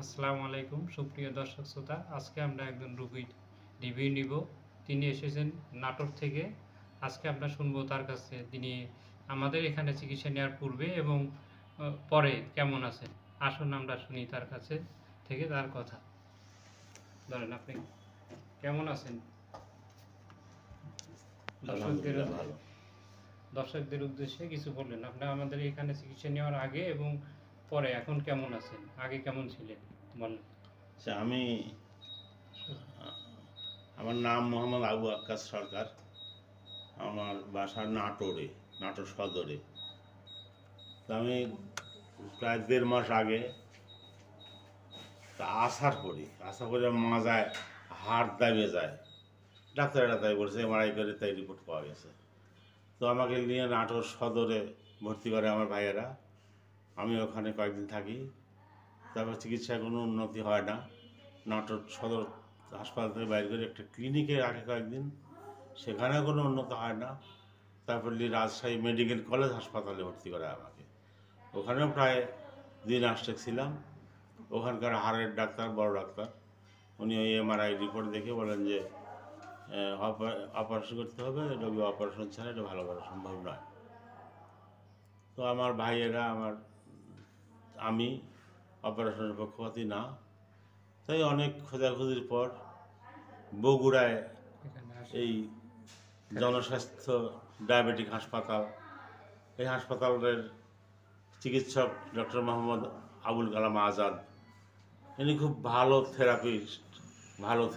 আসসালামু আলাইকুম সুপ্রিয় দর্শক শ্রোতা। আজকে আমরা একজন রোগীর রিভিউ নিব। তিনি এসেছেন নাটোর থেকে। আজকে আমরা শুনবো তার কাছে তিনি আমাদের এখানে চিকিৎসা নেওয়ার পূর্বে এবং পরে কেমন আছেন। আসুন আমরা শুনি তার কাছে থেকে তার কথা। ধরেন, আপনি কেমন আছেন? দর্শকদের ভালো। দর্শকদের উদ্দেশ্যে কিছু বললেন। আপনি আমাদের এখানে চিকিৎসা নেওয়ার আগে এবং পরে এখন কেমন আছেন? আগে কেমন ছিলেন বলেন। আচ্ছা, আমার নাম মোহাম্মদ আবু আক্কাস সরকার। আমার বাসা নাটোরে, নাটোর সদরে। তো আমি প্রায় ১.৫ মাস আগে আসার পরে মাজায় হাড় দাবিয়ে যায়। ডাক্তারেরা তাই বলছে, এমআরআই করে তাই রিপোর্ট পাওয়া গেছে। তো আমাকে নিয়ে নাটোর সদরে ভর্তি করে আমার ভাইয়েরা। আমি ওখানে কয়েকদিন থাকি। তারপর চিকিৎসায় কোনো উন্নতি হয় না। নাটোর সদর হাসপাতাল থেকে বাইরে করে একটা ক্লিনিকে রাখে কয়েকদিন, সেখানেও কোনো উন্নত হয় না। তারপর রাজশাহী মেডিকেল কলেজ হাসপাতালে ভর্তি করে আমাকে। ওখানেও প্রায় 2 মাস ছিলাম। ওখানকার হাড়ের ডাক্তার, বড় ডাক্তার, উনি ওই এমআরআই রিপোর্ট দেখে বলেন যে অপারেশন করতে হবে, রোগী অপারেশন ছাড়া এটা ভালো করা সম্ভব নয়। তো আমার ভাইয়েরা আমি অপারেশনের পক্ষপাতী না। তাই অনেক খোঁজাখুঁজির পর বগুড়ায় এই জনস্বাস্থ্য ডায়াবেটিক হাসপাতাল, এই হাসপাতালের চিকিৎসক ডক্টর মোহাম্মদ আবুল কালাম আজাদ, ইনি খুব ভালো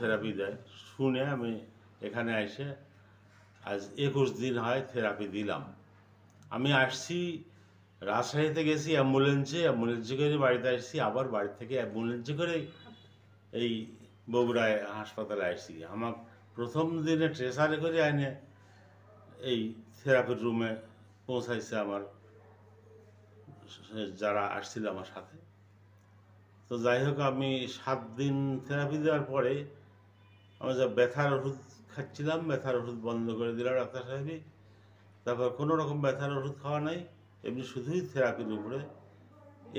থেরাপি দেয় শুনে আমি এখানে এসে আজ 21 দিন হয় থেরাপি দিলাম। আমি আসছি, রাজশাহীতে গেছি অ্যাম্বুলেন্সে করে বাড়িতে আসছি, আবার বাড়ি থেকে অ্যাম্বুলেন্সে করে এই বগুড়ায় হাসপাতালে আসছি। আমার প্রথম দিনে ট্রেসারে করে আইনে এই থেরাপির রুমে পৌঁছাইছে আমার যারা আসছিল আমার সাথে। তো যাই হোক, আমি 7 দিন থেরাপি দেওয়ার পরে আমি যা ব্যথার ওষুধ খাচ্ছিলাম, ব্যথার ওষুধ বন্ধ করে দিলাম ডাক্তার সাহেবই। তারপর কোনো রকম ব্যথার ওষুধ খাওয়া নাই, এমনি শুধুই থেরাপির উপরে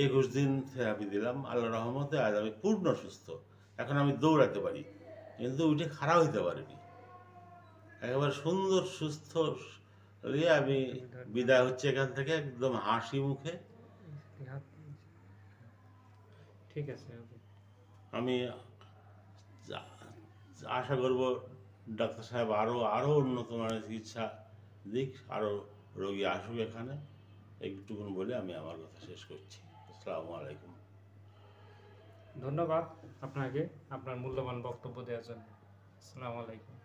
21 দিন থেরাপি দিলাম। আল্লাহ রহমতে আজ আমি পূর্ণ সুস্থ। এখন আমি দৌড়াতে পারি, কিন্তু উঠে খাড়া হইতে পারিনি। একেবারে সুন্দর সুস্থ নিয়ে আমি বিদায় হচ্ছে এখান থেকে একদম হাসি মুখে। ঠিক আছে। আমি আশা করব ডাক্তার সাহেব আরও উন্নত মানের চিকিৎসা দিক, আরও রোগী আসুক এখানে। একটুকুন বলে আমি আমার কথা শেষ করছি। আসসালামু আলাইকুম। ধন্যবাদ আপনাকে আপনার মূল্যবান বক্তব্য দেওয়ার জন্য। আসসালামু আলাইকুম।